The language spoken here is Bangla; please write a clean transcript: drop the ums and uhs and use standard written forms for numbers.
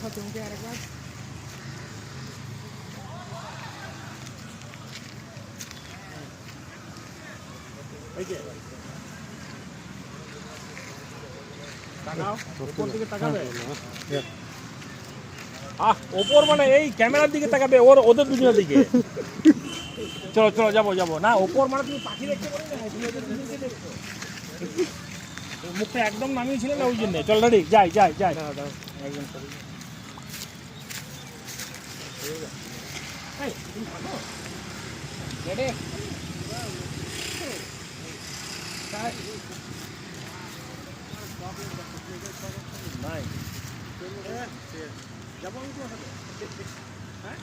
দেখো তুমি আরেকবার। এই যে তাকাও, উপর দিকে তাকাবে। ওপর মানে এই ক্যামেরার দিকে তাকাবে, ওদের দুজনের দিকে। চলো চলো, যাবো যাবো। না ওপর মানে তুমি পাখি দেখতে পারো না, তুমি ওদের দুজনকে দেখছো। মুখটা একদম নামিয়েছিলে না, ওই জন্য। চল রেডি, যাই যাই যাই। একদম রেডি। নাই যাবো আমি তোমার সাথে। হ্যাঁ